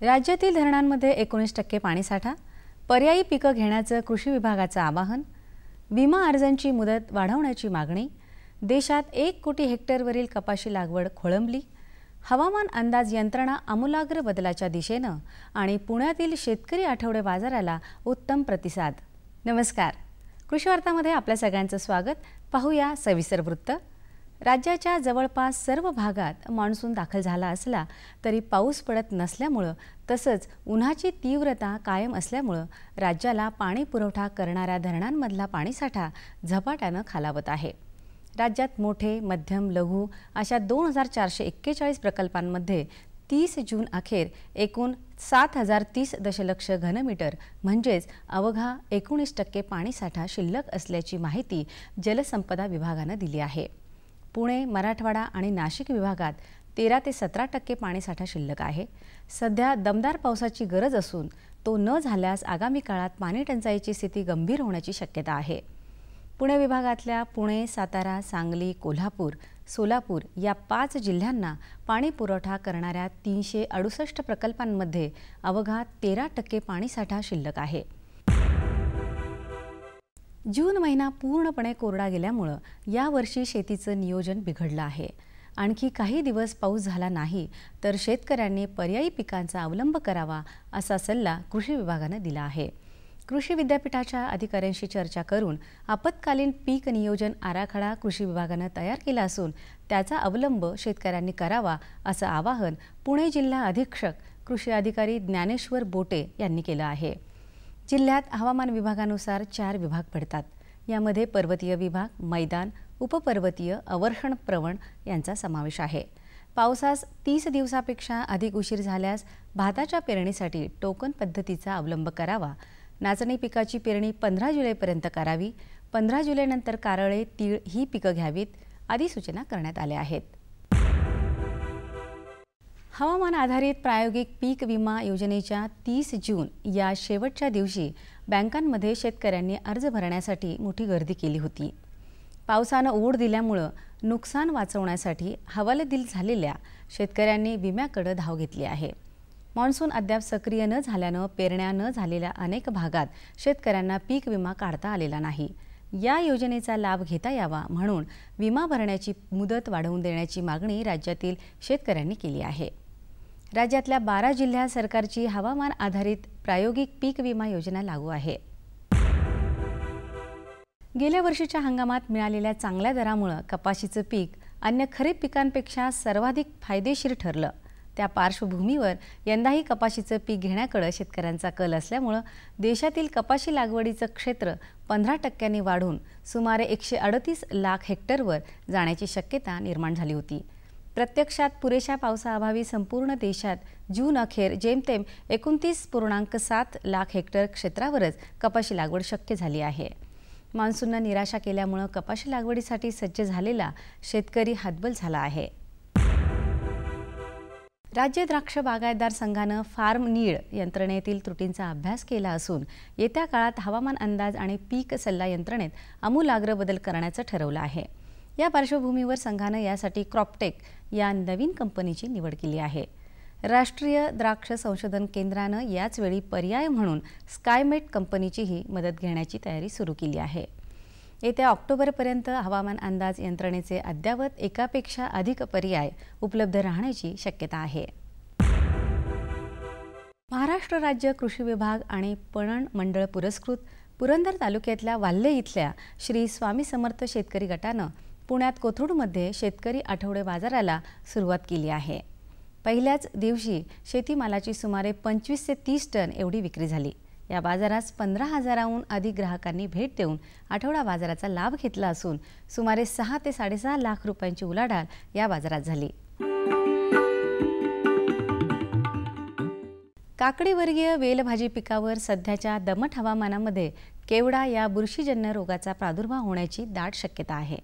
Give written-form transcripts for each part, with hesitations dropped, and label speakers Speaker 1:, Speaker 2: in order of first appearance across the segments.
Speaker 1: राज्यातील धरणांमध्ये 19% पाणीसाठा, पर्यायी पिकं घेण्याचं कृषी विभागाचं आवाहन, विमा अर्जांची मुदत वाढवण्याची मागणी, देशात 1 कोटी हेक्टरवरील कपाशी लागवड खोळंबली, हवामान अंदाज यंत्रणा आमूलाग्र बदलाच्या दिशेनं आणि पुण्यातील शेतकरी आठवडे बाजाराला उत्तम प्रतिसाद। नमस्कार, कृषी वार्तामध्ये आपल्या सगळ्यांचं स्वागत। पाहूया सविस्तर वृत्त। राज्याच्या जवळपास सर्व भागात मान्सून दाखल झाला असला तरी पाऊस पडत नसल्यामुळे तसंच उन्हाची तीव्रता कायम असल्यामुळे राज्याला पाणी पुरवठा करणाऱ्या धरणांमधला पाणीसाठा झपाट्याने खालावत आहे। राज्यात मोठे, मध्यम, लघु अशा 2441 प्रकल्पांमध्ये 30 जून अखेर एकूण 7030 दशलक्ष घनमीटर म्हणजेच अवघा 19% पाणीसाठा शिल्लक असल्याची माहिती जलसंपदा विभागाने दिली आहे। पुणे, मराठवाडा आणि नाशिक विभागात 13 ते 17% पाणीसाठा शिल्लक आहे। सध्या दमदार पावसाची गरज असून तो न झाल्यास आगामी काळात पाणी टंचाईची स्थिती गंभीर होण्याची शक्यता आहे। पुणे विभागातल्या पुणे, सातारा, सांगली, कोल्हापूर, सोलापूर या 5 जिल्ह्यांना पाणी पुरवठा करणाऱ्या 368 प्रकल्पांमध्ये अवघा 13% पाणीसाठा शिल्लक आहे। जून महिना पूर्णपणे कोरडा गेल्यामुळे यावर्षी शेतीचं नियोजन बिघडलं आहे। आणखी काही दिवस पाऊस झाला नाही तर शेतकऱ्यांनी पर्यायी पिकांचा अवलंब करावा असा सल्ला कृषी विभागाने दिला आहे। कृषी विद्यापीठाच्या अधिकाऱ्यांशी चर्चा करून आपत्कालीन पीक नियोजन आराखडा कृषी विभागाने तयार केला असून त्याचा अवलंब शेतकऱ्यांनी करावा असं आवाहन पुणे जिल्हा अधीक्षक कृषी अधिकारी ज्ञानेश्वर बोटे यांनी केलं आहे। जिल्ह्यात हवामान विभागानुसार 4 विभाग पडतात। यामध्ये पर्वतीय विभाग, मैदान, उपपर्वतीय, अवर्षण प्रवण यांचा समावेश आहे। पावसास 30 दिवसापेक्षा अधिक उशीर झाल्यास भाताच्या पेरणीसाठी टोकन पद्धतीचा अवलंब करावा। नाचणी पिकाची पेरणी 15 जुलैपर्यंत करावी। 15 जुलैनंतर कारळे, तीळ ही पिकं घ्यावीत आदी सूचना करण्यात आल्या आहेत। हवामान आधारित प्रायोगिक पीक विमा योजनेच्या 30 जून या शेवटच्या दिवशी बँकांमध्ये शेतकऱ्यांनी अर्ज भरण्यासाठी मोठी गर्दी केली होती। पावसानं ओढ दिल्यामुळे नुकसान वाचवण्यासाठी हवालदिल झालेल्या शेतकऱ्यांनी विम्याकडे धाव घेतली आहे। मान्सून अद्याप सक्रिय न झाल्यानं पेरण्या न झालेल्या अनेक भागात शेतकऱ्यांना पीक विमा काढता आलेला नाही। या योजनेचा लाभ घेता यावा म्हणून विमा भरण्याची मुदत वाढवून देण्याची मागणी राज्यातील शेतकऱ्यांनी केली आहे। राज्यातल्या 12 जिल्ह्यात सरकारची हवामान आधारित प्रायोगिक पीक विमा योजना लागू आहे। गेल्या वर्षीच्या हंगामात मिळालेल्या चांगल्या दरामुळे कपाशीचं पीक अन्य खरीप पिकांपेक्षा सर्वाधिक फायदेशीर ठरलं। त्या पार्श्वभूमीवर यंदाही कपाशीचं पीक घेण्याकडे शेतकऱ्यांचा कल असल्यामुळे देशातील कपाशी लागवडीचं क्षेत्र 15% वाढून सुमारे 138 लाख हेक्टरवर जाण्याची शक्यता निर्माण झाली होती। प्रत्यक्षात पुरेशा पावसाअभावी संपूर्ण देशात जून अखेर जेमतेम 29.7 लाख हेक्टर क्षेत्रावरच कपाशी लागवड शक्य झाली आहे। मान्सूननं निराशा केल्यामुळे कपाशी लागवडीसाठी सज्ज झालेला शेतकरी हतबल झाला आहे। राज्य द्राक्ष बागायतदार संघानं फार्म नीड यंत्रणेतील त्रुटींचा अभ्यास केला असून येत्या काळात हवामान अंदाज आणि पीक सल्ला यंत्रणेत आमूलाग्र बदल करण्याचं ठरवलं आहे। या पार्श्वभूमीवर संघानं यासाठी क्रॉपटेक या नवीन कंपनीची निवड केली आहे। राष्ट्रीय द्राक्ष संशोधन केंद्रानं याच वेळी पर्याय म्हणून स्कायमेट कंपनीचीही मदत घेण्याची तयारी सुरू केली आहे। येत्या ऑक्टोबरपर्यंत हवामान अंदाज यंत्रणेचे अद्यावत एकापेक्षा अधिक पर्याय उपलब्ध राहण्याची शक्यता आहे। महाराष्ट्र राज्य कृषी विभाग आणि पणन मंडळ पुरस्कृत पुरंदर तालुक्यातल्या वाल्हे इथल्या श्री स्वामी समर्थ शेतकरी गटानं पुण्यात कोथरूडमध्ये शेतकरी आठवडे बाजाराला सुरुवात केली आहे। पहिल्याच दिवशी शेतीमालाची सुमारे 25 ते 30 टन एवढी विक्री झाली। या बाजारास 15,000हून अधिक ग्राहकांनी भेट देऊन आठवडा बाजाराचा लाभ घेतला असून सुमारे 6 ते 6.5 लाख रुपयांची उलाढाल या बाजारात झाली। काकडीवर्गीय वेलभाजी पिकावर सध्याच्या दमट हवामानामध्ये केवडा या बुरशीजन्य रोगाचा प्रादुर्भाव होण्याची दाट शक्यता आहे।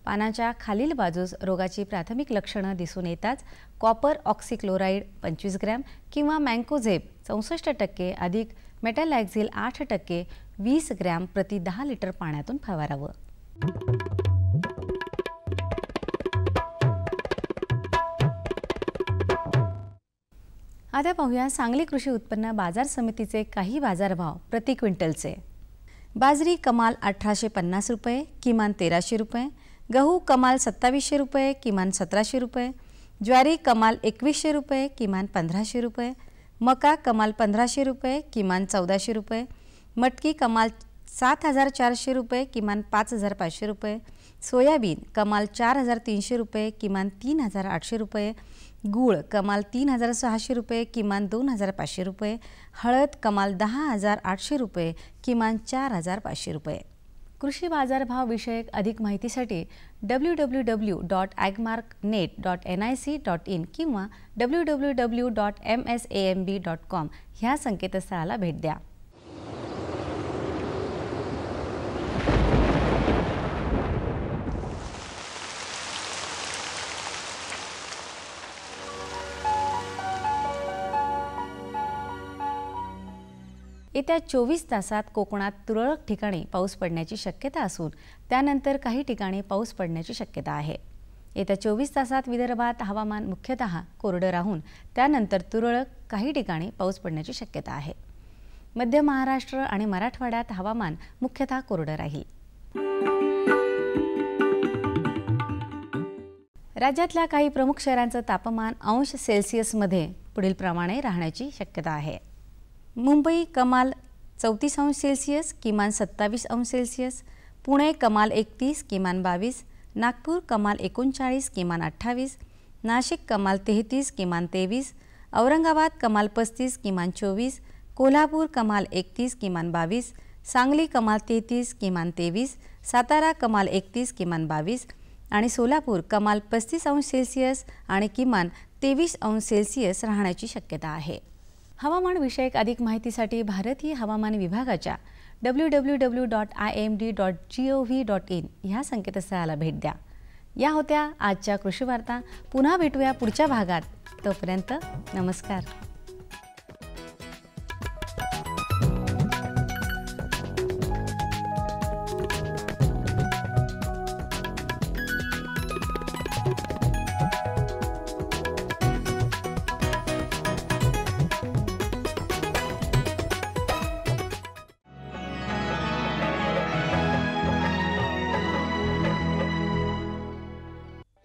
Speaker 1: पानाच्या खालील बाजूस रोगाची प्राथमिक लक्षणं दिसून येताच कॉपर ऑक्सीक्लोराइड 25 ग्रॅम किंवा मँकोझेब 64% अधिक मेटॅलॅक्झिल 8% 20 ग्रॅम प्रति 10 लिटर पाण्यातून फवारावं। आता पाहूया सांगली कृषी उत्पन्न बाजार समितीचे काही बाजारभाव प्रति क्विंटलचे। बाजरी कमाल 1850 रुपये, किमान 1300 रुपये, गहू कमाल 2700 रुपये, किमान 1700 रुपये, ज्वारी कमाल 2100 रुपये, किमान 1500 रुपये, मका कमाल 1500 रुपये, किमान 1400 रुपये, मटकी कमाल 7400 रुपये, किमान 5500 रुपये, सोयाबीन कमाल 4300 रुपये, किमान 3800 रुपये, गूळ कमाल 3600 रुपये, किमान 2500 रुपये, हळद कमाल 10800 रुपये, किमान 4500 रुपये। कृषी बाजारभाव विषयक अधिक माहितीसाठी www.agmarknet.nic.in किंवा www.msamb.com ह्या संकेतस्थळाला भेट द्या। येत्या 24 तासात कोकणात तुरळक ठिकाणी पाऊस पडण्याची शक्यता असून त्यानंतर काही ठिकाणी पाऊस पडण्याची शक्यता आहे। येत्या 24 तासात विदर्भात हवामान मुख्यतः कोरडं राहून त्यानंतर तुरळक काही ठिकाणी पाऊस पडण्याची शक्यता आहे। मध्य महाराष्ट्र आणि मराठवाड्यात हवामान मुख्यतः कोरडं राहील। राज्यातल्या काही प्रमुख शहरांचं तापमान अंश सेल्सिअसमध्ये पुढील प्रमाणे राहण्याची शक्यता आहे। मुंबई कमाल 34 अंश सेल्सिअस, किमान 27 अंश सेल्सिअस, पुणे कमाल 31, किमान 22, नागपूर कमाल 39, किमान 28, नाशिक कमाल 33, किमान 23, औरंगाबाद कमाल 35, किमान 24, कोल्हापूर कमाल 31, किमान 22, सांगली कमाल 33, किमान 23, सातारा कमाल 31, किमान 22 आणि सोलापूर कमाल 35 अंश सेल्सिअस आणि किमान 23 अंश सेल्सिअस राहण्याची शक्यता आहे। हवामान विषयक अधिक माहितीसाठी भारतीय हवामान विभागाच्या www.imd.gov.in ह्या संकेतस्थळाला भेट द्या। या होत्या आजच्या कृषी वार्ता। पुन्हा भेटूया पुढच्या भागात। तोपर्यंत नमस्कार।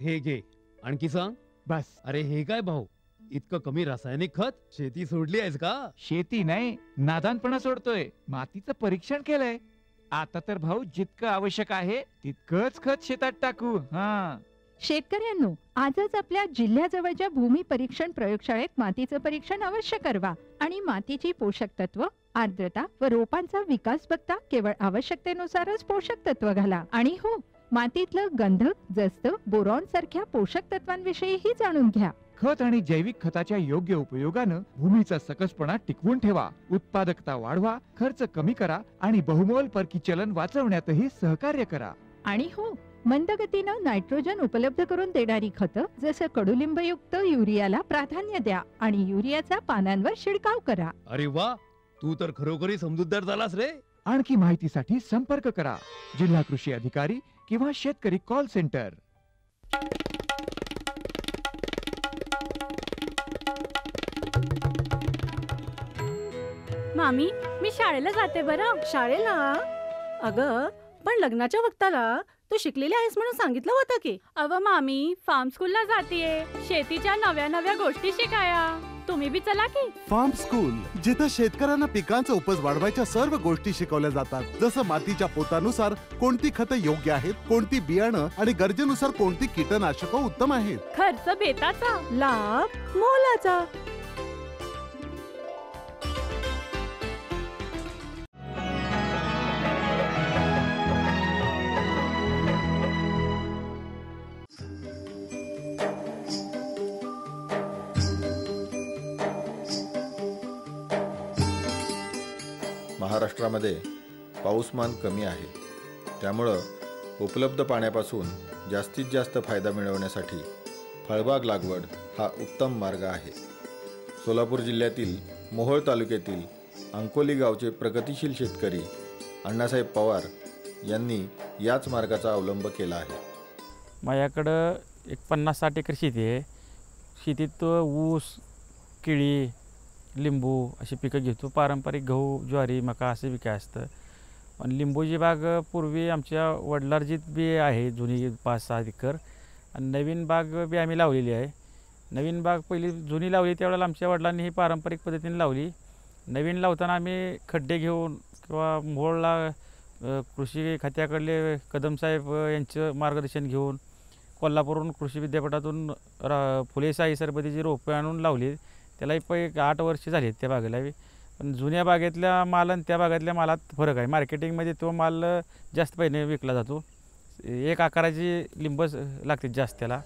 Speaker 2: हे घे, आणखी सांग।
Speaker 3: बस।
Speaker 2: अरे हे काय भाऊ, इतकं कमी रासायनिक खत? शेती सोडली आहेस का?
Speaker 3: शेती नाही, नादानपणा सोडतोय। मातीचं परीक्षण केलंय। आता तर भाऊ जितकं आवश्यक आहे तितकंच खत शेतात टाकू।
Speaker 4: शेतकऱ्यांनो, आजच आपल्या जिल्ह्याजवळच्या भूमी परीक्षण प्रयोगशाळेत मातीचं परीक्षण अवश्य करवा आणि मातीची पोषक तत्व, आर्द्रता व रोपांचा विकास बघता केवळ आवश्यकतेनुसारच पोषक तत्व घाला। आणि हो, मातीतलं गंधक, जस्त, बोरॉन सारख्या पोषक तत्वांविषयीही जाणून घ्या।
Speaker 3: खत आणि जैविक खताच्या योग्य उपयोगानं भूमीचा सकसपणा टिकवून ठेवा, उत्पादकता वाढवा, खर्च कमी करा आणि बहुमोल परकी चलन वाचवण्यातही सहकार्य करा।
Speaker 4: आणि हो, मंद गतीनं नायट्रोजन उपलब्ध करून देणारी खतं जसं कडुलिंबयुक्त युरियाला प्राधान्य द्या आणि युरियाचा पानांवर शिडकाव करा।
Speaker 2: अरे वा, तू तर खरोखरी समजूतदार झालास रे।
Speaker 3: आणखी माहितीसाठी संपर्क करा जिल्हा कृषी अधिकारी किंवा शेतकरी कॉल सेंटर।
Speaker 5: मामी, मी शाळेला जाते बरं।
Speaker 6: शाळेला? अगं, पण लग्नाच्या वक्ताला तू शिकलेली आहेस म्हणून सांगितलं होतं की।
Speaker 5: अव मामी, फार्म स्कूलला जातीये, शेतीच्या नव्या नव्या गोष्टी शिकाया। तुम्ही बी चला की।
Speaker 7: फार्म स्कूल, जिथे शेतकऱ्यांना पिकांचा उपज वाढवायच्या सर्व गोष्टी शिकवल्या जातात, जसं मातीच्या पोतानुसार कोणती खतं योग्य आहेत, कोणती बियाणं आणि गरजेनुसार कोणती कीटकनाशकं उत्तम आहेत।
Speaker 5: खर्च बेताचा,
Speaker 6: लाभ मोलाचा।
Speaker 8: महाराष्ट्रामध्ये पाऊसमान कमी आहे, त्यामुळं उपलब्ध पाण्यापासून जास्तीत जास्त फायदा मिळवण्यासाठी फळबाग लागवड हा उत्तम मार्ग आहे। सोलापूर जिल्ह्यातील मोहोळ तालुक्यातील अंकोली गावचे प्रगतिशील शेतकरी अण्णासाहेब पवार यांनी याच मार्गाचा अवलंब केला आहे।
Speaker 9: माझ्याकडं एक 50-60 एकर शेती आहे। शेतीत ऊस, केळी, लिंबू अशी पिकं घेतो. पारंपरिक गहू, ज्वारी, मका असे पिकं असतं. पण लिंबूची बाग पूर्वी आमच्या वडिलार्जित बी आहे, जुनी 5-6 एकर. आणि नवीन बाग बी आम्ही लावलेली आहे. नवीन बाग पहिली जुनी लावली त्यावेळेला आमच्या वडिलांनी ही पारंपरिक पद्धतीने लावली. नवीन लावताना आम्ही खड्डे घेऊन किंवा मोहोळला कृषी खात्याकडले कदमसाहेब यांचं मार्गदर्शन घेऊन कोल्हापूरहून कृषी विद्यापीठातून फुले साई सरबतीची रोपं आणून लावली. त्यालाही 8 वर्ष झाली त्या बागेला. पण जुन्या बागेतल्या माल आणि त्या बागेतल्या मालात फरक आहे. मार्केटिंगमध्ये तो माल जास्त पैने विकला जातो. एक आकाराची लिंब लागते जास्त त्याला.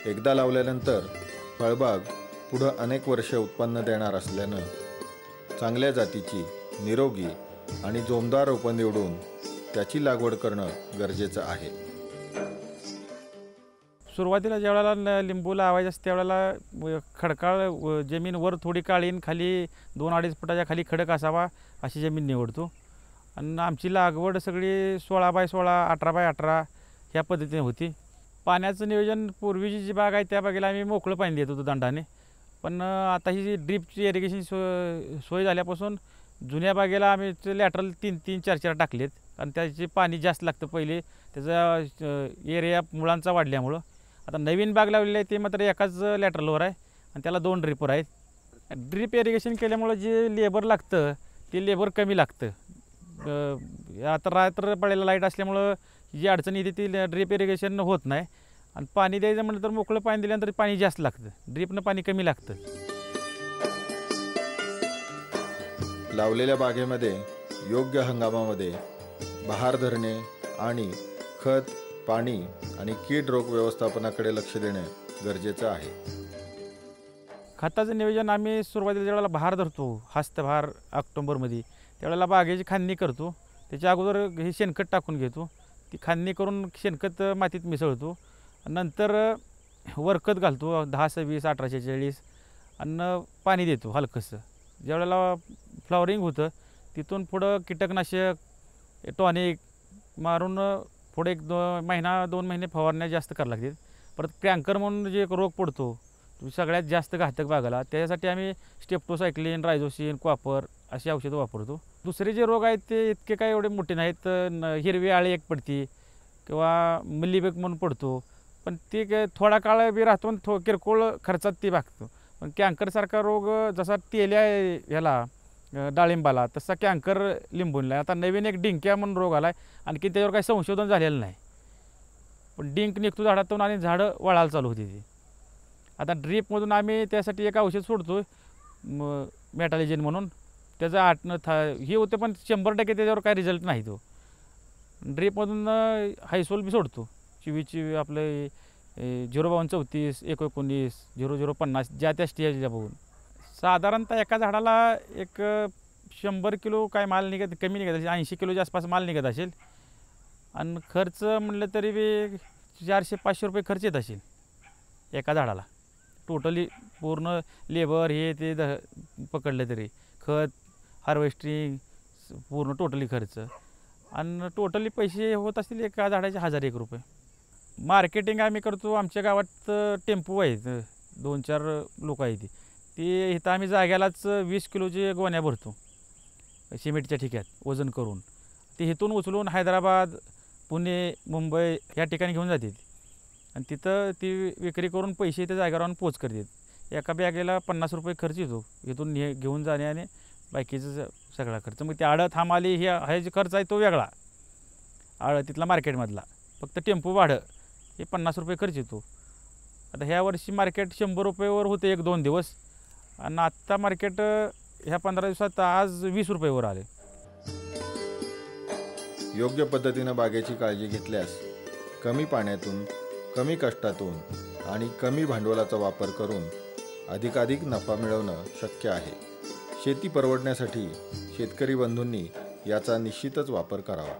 Speaker 8: एकदा लावल्यानंतर फळबाग पुढं अनेक वर्षे उत्पन्न देणार असल्यानं चांगल्या जातीची, निरोगी आणि जोमदार रोपं निवडून त्याची लागवड करणं गरजेचं आहे.
Speaker 9: सुरुवातीला ज्यावेळेला लिंबू लावायचं असतं त्यावेळेला खडकाळ जमीन, वर थोडी काळीन, खाली 2-2.5 फुटाच्या खाली खडक असावा अशी जमीन निवडतो. आणि आमची लागवड सगळी 16x16, 18x18 ह्या पद्धतीने होती. पाण्याचं नियोजन पूर्वीची जी बाग आहे त्या बागेला आम्ही मोकळं पाणी देत होतो दंडाने. पण आता ही ड्रीपची इरिगेशन सोय झाल्यापासून जुन्या बागेला आम्ही लॅटरल 3-3, 4-4 टाकलेत. आणि त्याचे पाणी जास्त लागतं. पहिले त्याचा एरिया मुळांचा वाढल्यामुळं. आता नवीन बाग लावलेली आहे ते मात्र एकाच लॅटरलवर आहे आणि त्याला 2 ड्रिपर आहेत. ड्रीप इरिगेशन केल्यामुळं जे लेबर लागतं ते लेबर कमी लागतं. आता रात्र पडायला लाईट असल्यामुळं जी अडचण येते ती ड्रीप इरिगेशन होत नाही. आणि पाणी द्यायचं म्हटलं तर मोकळं पाणी दिल्यानंतर पाणी जास्त लागतं, ड्रीपनं पाणी कमी लागतं.
Speaker 8: लावलेल्या बागेमध्ये योग्य हंगामामध्ये बहार धरणे आणि खत, पाणी आणि कीड रोग व्यवस्थापनाकडे लक्ष देणे गरजेचं आहे.
Speaker 9: खताचं नियोजन आम्ही सुरुवातीला ज्यावेळेला बहार धरतो, हस्तबहार ऑक्टोबरमध्ये, त्यावेळेला बागेची खांदणी करतो. त्याच्या अगोदर हे शेणखत टाकून घेतो. ती खांदणी करून शेणखत मातीत मिसळतो. नंतर वरखत घालतो 10-20, 18-40 आणि पाणी देतो हलकंसं. ज्यावेळेला फ्लॉवरिंग होतं तिथून पुढं कीटकनाशक, टॉनिक मारून पुढे 1-2 महिने फवारण्या जास्त करावं लागतील. परत क्रँकर म्हणून जे एक रोग पडतो सगळ्यात जास्त घातक बागाला, त्याच्यासाठी आम्ही स्टेप्टोसायक्लिन, रायझोसिन, कॉपर अशी औषधं वापरतो. दुसरे जे रोग आहेत ते इतके काय एवढे मोठे नाहीत. हिरवी आळी एक पडती किंवा मिलीबग म्हणून पडतो, पण ते थोडा काळ बी राहतो आणि किरकोळ खर्चात ते भागतो. पण कॅन्करसारखा रोग जसा तेल्या ह्याला डाळिंबाला तसा कॅन्कर लिंबूनला. आता नवीन एक डिंक्या म्हणून रोग आला आहे, आणखी त्याच्यावर काही संशोधन झालेलं नाही. पण डिंक निघतो झाडातून आणि झाडं वळायला चालू होती ती. आता ड्रीपमधून आम्ही त्यासाठी एक औषध सोडतो मेटालिजन म्हणून. त्याचं हे होतं पण 100% त्याच्यावर काय रिझल्ट नाही. तो ड्रीपमधून हायसोल बी सोडतो. चिवीची आपले 05234, 119, 0050 ज्या त्या स्टेजला बघून. साधारणतः एका झाडाला एक 100 किलो काय माल निघत, कमी निघत असेल, 80 किलोच्या आसपास माल निघत असेल. आणि खर्च म्हणलं तरी बी 400-500 रुपये खर्च येत असेल एका झाडाला. टोटली पूर्ण लेबर हे ते पकडलं तरी, खत, हार्वेस्टिंग, पूर्ण टोटली खर्च. आणि टोटली पैसे होत असतील एका झाडाचे 1001 रुपये. मार्केटिंग आम्ही करतो. आमच्या गावात टेम्पो आहेत, 2-4 लोक आहेत. ते इथं आम्ही जाग्यालाच 20 किलोचे गोण्या भरतो सिमेंटच्या ठिक्यात वजन करून. ते इथून उचलून हैदराबाद, पुणे, मुंबई ह्या ठिकाणी घेऊन जातात. आणि तिथं ती विक्री करून पैसे त्या जागेवर आणून पोच करतात. एका बॅगेला 50 रुपये खर्च येतो इथून घेऊन जाणे आणि बाकीचं सगळा खर्च. मग ते आडं थांबाली हे जे खर्च आहे तो वेगळा, आडं तिथला मार्केटमधला. फक्त टेम्पो भाडं हे 50 रुपये खर्च येतो. आता ह्या वर्षी मार्केट 100 रुपयेवर होतं 1-2 दिवस, आणि आत्ता मार्केट ह्या 15 दिवसात आज 20 रुपयेवर आले.
Speaker 8: योग्य पद्धतीनं बागेची काळजी घेतल्यास कमी पाण्यातून, कमी कष्टातून आणि कमी भांडवलाचा वापर करून अधिकाधिक नफा मिळवणं शक्य आहे. शेती परवडण्यासाठी शेतकरी बंधूंनी याचा निश्चितच वापर करावा.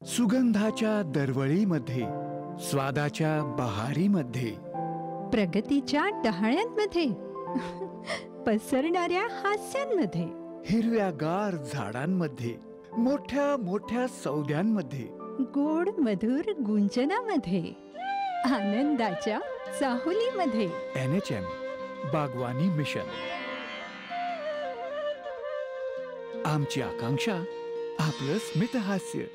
Speaker 3: सुगंधाच्या दरवळीमध्ये, स्वादाच्या बहारीमध्ये,
Speaker 4: प्रगतीच्या डहाळ्यांमध्ये, पसरणाऱ्या हास्यांमध्ये,
Speaker 3: हिरव्यागार झाडांमध्ये, मोठ्या मोठ्या सौद्यांमध्ये,
Speaker 4: गोड मधुर गुंजनामध्ये, आनंदाच्या चाहुलीमध्ये.
Speaker 3: NHM बागवानी मिशन. आमची आकांक्षा आपलं स्मितहास्य.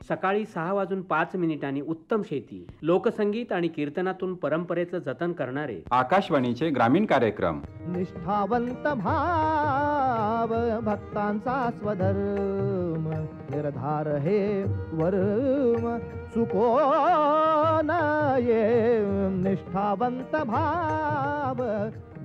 Speaker 10: सकाळी 6:05 उत्तम शेती, लोकसंगीत आणि कीर्तनातून परंपरेचं जतन करणारे
Speaker 11: आकाशवाणीचे ग्रामीण कार्यक्रम.
Speaker 12: निष्ठावंत भाव भक्तांचा स्वधर्म, निर्धार हे वर्म चुकोन ये. निष्ठावंत भाव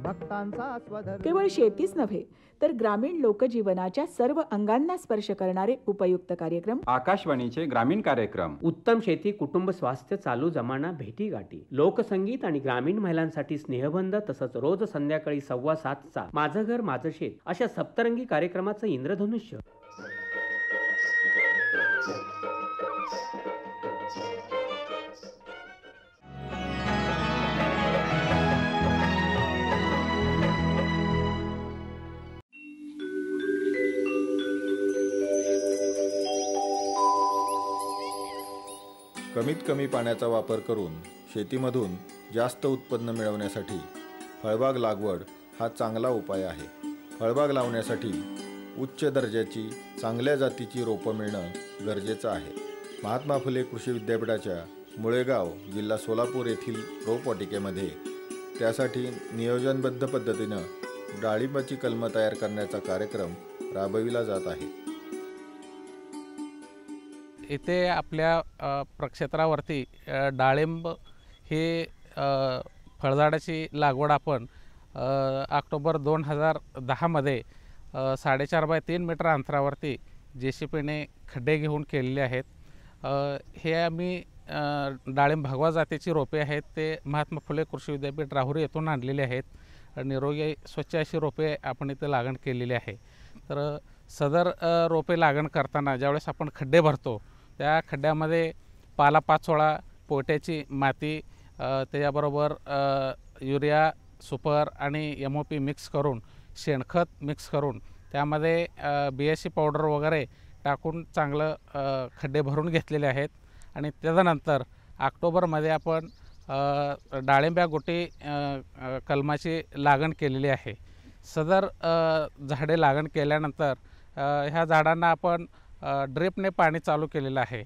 Speaker 12: भक्तांचा स्वधर्म.
Speaker 13: केवळ शेतीच नव्हे तर ग्रामीण लोकजीवनाच्या सर्व अंगांना स्पर्श करणारे उपयुक्त कार्यक्रम.
Speaker 11: आकाशवाणीचे ग्रामीण कार्यक्रम.
Speaker 10: उत्तम शेती, कुटुंब स्वास्थ्य, चालू जमाना, भेटीगाठी, लोकसंगीत आणि ग्रामीण महिलांसाठी स्नेहबंध, तसंच रोज संध्याकाळी 7:15 माझं घर माझं शेत अशा सप्तरंगी कार्यक्रमाचं इंद्रधनुष्य.
Speaker 8: कमीत कमी पाण्याचा वापर करून शेतीमधून जास्त उत्पन्न मिळवण्यासाठी फळबाग लागवड हा चांगला उपाय आहे. फळबाग लावण्यासाठी उच्च दर्जाची चांगल्या जातीची रोपं मिळणं गरजेचं आहे. महात्मा फुले कृषी विद्यापीठाच्या मुळेगाव, जिल्हा सोलापूर येथील रोपवाटिकेमध्ये त्यासाठी नियोजनबद्ध पद्धतीनं डाळिंबाची कलमं तयार करण्याचा कार्यक्रम राबविला जात आहे.
Speaker 14: इथे आपल्या प्रक्षेत्रावरती डाळिंब ही फळझाडाची लागवड आपण ऑक्टोबर 2010 4.5 बाय 3 मीटर अंतरावरती JCPने खड्डे घेऊन केलेले आहेत. हे आम्ही डाळिंब भगवा जातीची रोपे आहेत, ते महात्मा फुले कृषी विद्यापीठ राहुरी येथून आणलेले आहेत. निरोगी स्वच्छ अशी रोपे आपण इथे लागण केलेली आहे. तर सदर रोपे लागण करताना ज्यावेळेस आपण खड्डे भरतो त्या खड्ड्यामध्ये पालापाचोळा, पोट्याची माती, त्याच्याबरोबर युरिया, सुपर आणि MOP मिक्स करून, शेणखत मिक्स करून त्यामध्ये BSC पावडर वगैरे टाकून चांगलं खड्डे भरून घेतलेले आहेत. आणि त्याच्यानंतर ऑक्टोबरमध्ये आपण डाळिंब्या गोटी कलमाची लागण केलेली आहे. सदर झाडे लागण केल्यानंतर ह्या झाडांना आपण ड्रिपने पाणी चालू केलेलं आहे.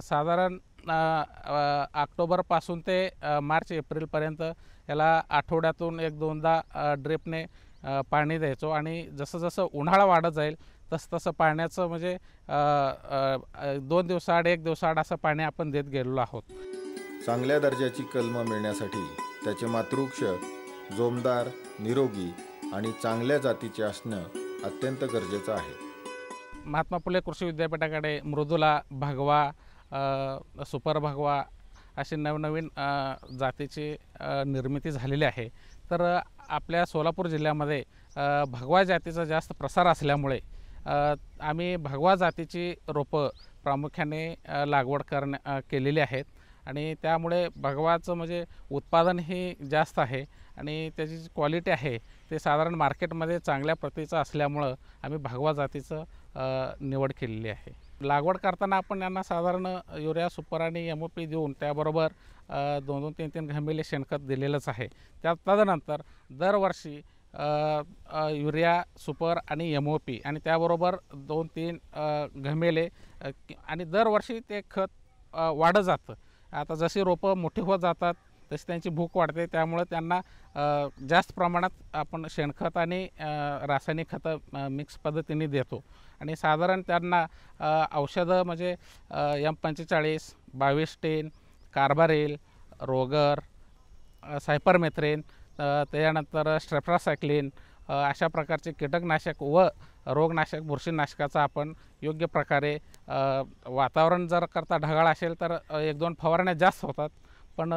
Speaker 14: साधारण ऑक्टोबरपासून ते मार्च-एप्रिलपर्यंत याला आठवड्यातून 1-2दा ड्रिपने पाणी द्यायचो. आणि जसं जसं उन्हाळा वाढत जाईल तसं पाण्याचं म्हणजे 2 दिवसाआड 1 दिवसाआड असं पाणी आपण देत गेलेलो आहोत.
Speaker 8: चांगल्या दर्जाची कलमं मिळण्यासाठी त्याचे मातृवृक्ष जोमदार, निरोगी आणि चांगल्या जातीचे असणं अत्यंत गरजेचं आहे.
Speaker 14: महात्मा फुले कृषी विद्यापीठाकडे मृदुला, भगवा, सुपर भगवा अशी नवनवीन जातीची निर्मिती झालेली आहे. तर आपल्या सोलापूर जिल्ह्यामध्ये भगवा जातीचा जास्त प्रसार असल्यामुळे आम्ही भगवा जातीची रोपं प्रामुख्याने लागवड केलेली आहेत. आणि त्यामुळे भगवाचं म्हणजे उत्पादनही जास्त आहे आणि त्याची जी क्वालिटी आहे ते साधारण मार्केटमध्ये चांगल्या प्रतीचं असल्यामुळं आम्ही भगवा जातीचं निवड केलेली आहे. लागवड करताना आपण यांना साधारण युरिया, सुपर आणि MOP देऊन त्याबरोबर 2-3 घमेले शेणखत दिलेलंच आहे. त्यानंतर दरवर्षी युरिया, सुपर आणि MOP आणि त्याबरोबर 2-3 घमेले आणि दरवर्षी ते खत वाढत जातं. आता जशी रोपं मोठी होत जातात तशी त्यांची भूक वाढते, त्यामुळे त्यांना जास्त प्रमाणात आपण शेणखत आणि रासायनिक खतं मिक्स पद्धतीने देतो. आणि साधारण त्यांना औषधं म्हणजे M45, 2210, कार्बारिल, रोगर, सायपरमेथ्रिन, त्याच्यानंतर स्ट्रेप्टासायक्लिन अशा प्रकारचे कीटकनाशक व रोगनाशक, बुरशीनाशकाचा आपण योग्य प्रकारे वातावरण जर करता ढगाळ असेल तर 1-2 फवारण्या जास्त होतात, पण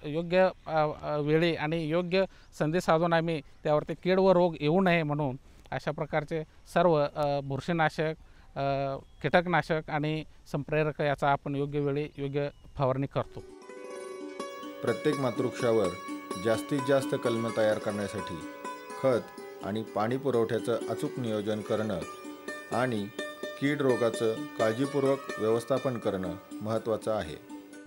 Speaker 14: योग्य वेळी आणि योग्य संधी साधून आम्ही त्यावरती कीड व रोग येऊ नये म्हणून अशा प्रकारचे सर्व बुरशीनाशक, कीटकनाशक आणि संप्रेरक याचा आपण योग्य वेळी योग्य फवारणी करतो.
Speaker 8: प्रत्येक मातृवृक्षावर जास्तीत जास्त कलमं तयार करण्यासाठी खत आणि पाणी पुरवठ्याचं अचूक नियोजन करणं आणि कीड रोगाचं काळजीपूर्वक व्यवस्थापन करणं महत्त्वाचं आहे.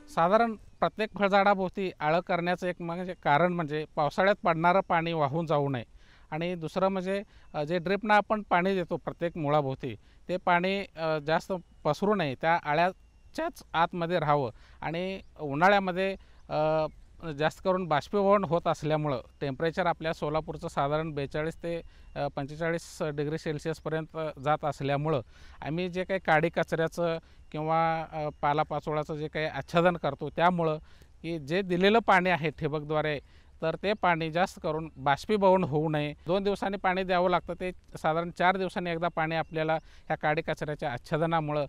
Speaker 14: साधारण प्रत्येक फळझाडाभोवती आळं करण्याचं एक म्हणजे कारण म्हणजे पावसाळ्यात पडणारं पाणी वाहून जाऊ नये आणि दुसरं म्हणजे जे ड्रिपनं आपण पाणी देतो प्रत्येक मुळाभोवती ते पाणी जास्त पसरू नये, त्या आळ्याच्याच आतमध्ये राहावं. आणि उन्हाळ्यामध्ये जास्त करून बाष्पीभवन होत असल्यामुळं टेम्परेचर आपल्या सोलापूरचं साधारण 42 ते 45 डिग्री सेल्सिअसपर्यंत जात असल्यामुळं आम्ही जे काही काडी कचऱ्याचं किंवा पालापाचोळाचं जे काही आच्छादन करतो त्यामुळं की जे दिलेलं पाणी आहे ठिबकद्वारे तर ते पाणी जास्त करून बाष्पीभवन होऊ नये. 2 दिवसांनी पाणी द्यावं लागतं, ते साधारण 4 दिवसांनी एकदा पाणी आपल्याला ह्या काडी कचऱ्याच्या आच्छादनामुळं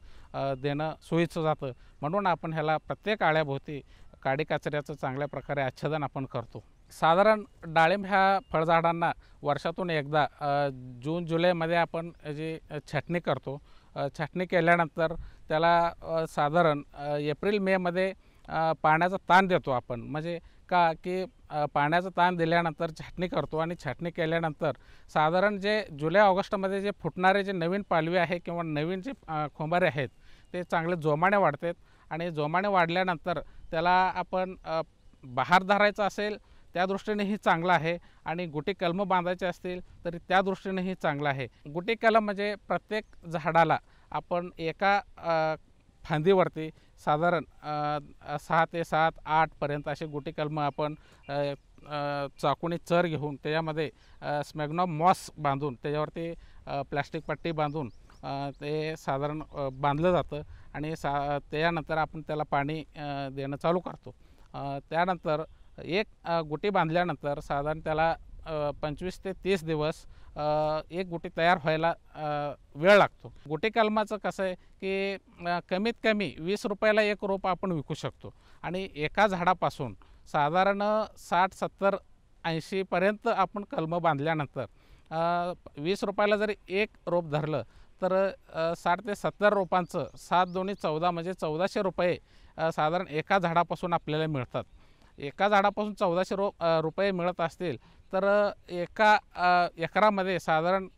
Speaker 14: देणं सोयीचं जातं. म्हणून आपण ह्याला प्रत्येक आळ्याभोवती काडी कचऱ्याचं चांगल्या प्रकारे आच्छादन आपण करतो. साधारण डाळिंब ह्या फळझाडांना वर्षातून एकदा जून जुलैमध्ये आपण जी छाटणी करतो. छाटणी केल्यानंतर त्याला साधारण एप्रिल मेमध्ये पाण्याचा ताण देतो आपण. म्हणजे का की पाण्याचा ताण दिल्यानंतर छाटणी करतो आणि छाटणी केल्यानंतर साधारण जे जुलै ऑगस्टमध्ये जे फुटणारे जे नवीन पालवी आहे किंवा नवीन जे खोंबारे आहेत ते चांगले जोमाने वाढतात आणि जोमाने वाढल्यानंतर त्याला आपण बहार धरायचं असेल त्या दृष्टीनेही चांगलं आहे आणि गुटी कलमं बांधायचे असतील तरी त्या दृष्टीनेही चांगलं आहे. गुटी कलम म्हणजे प्रत्येक झाडाला आपण एका फांदीवरती साधारण 6 ते 7, 8पर्यंत असे गुटी कलमं आपण चाकूने चर घेऊन त्याच्यामध्ये स्मॅग्नॉम मॉस बांधून त्याच्यावरती प्लॅस्टिक पट्टी बांधून ते साधारण बांधलं जातं आणि त्यानंतर आपण त्याला पाणी देणं चालू करतो. त्यानंतर एक गुटी बांधल्यानंतर साधारण त्याला 25 ते 30 दिवस एक गुटी तयार व्हायला वेळ लागतो. गुटी कलमाचं कसं आहे की कमीत कमी 20 रुपयाला एक रोप आपण विकू शकतो आणि एका झाडापासून साधारण 60, 70, 80पर्यंत आपण कलमं बांधल्यानंतर 20 रुपयाला जरी एक रोप धरलं तर 60 ते 70 रोपांचं 7 दुनी 14 म्हणजे 1400 रुपये साधारण एका झाडापासून आपल्याला मिळतात. एका झाडापासून 1400 रुपये मिळत असतील तर एका एकरामध्ये साधारण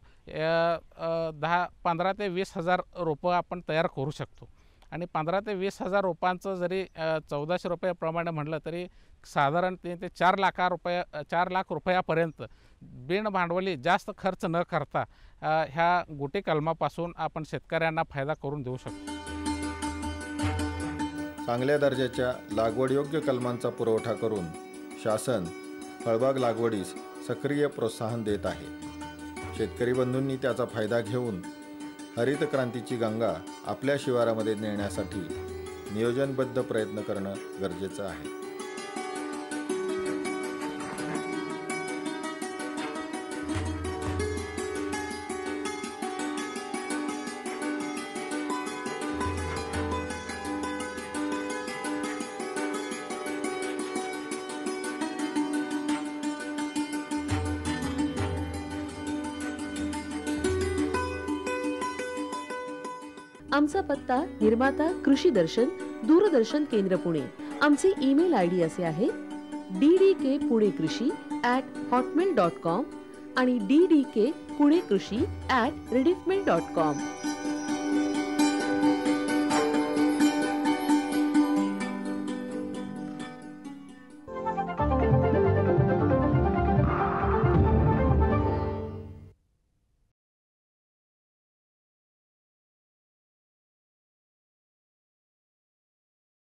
Speaker 14: 15 ते 20 हजार रोपं आपण तयार करू शकतो आणि 15 ते 20 हजार रोपांचं जरी 1400 रुपयाप्रमाणे म्हटलं तरी साधारण 3 ते 4 लाख रुपयापर्यंत बिन भांडवली जास्त खर्च न करता ह्या गुटी कलमापासून आपण शेतकऱ्यांना फायदा करून देऊ शकतो.
Speaker 8: चांगल्या दर्जाच्या लागवडयोग्य कलमांचा पुरवठा करून शासन फळबाग लागवडीस सक्रिय प्रोत्साहन देत आहे. शेतकरी बंधूंनी त्याचा फायदा घेऊन हरित क्रांतीची गंगा आपल्या शिवारामध्ये नेण्यासाठी नियोजनबद्ध प्रयत्न करणं गरजेचं आहे.
Speaker 15: आमचा पत्ता निर्माता कृषी दर्शन दूरदर्शन केंद्र पुणे. आमचे ईमेल आयडी असे आहे ddkpunekrshi@hotmail.com आणि ddkpunekrshi@rediffmail.com.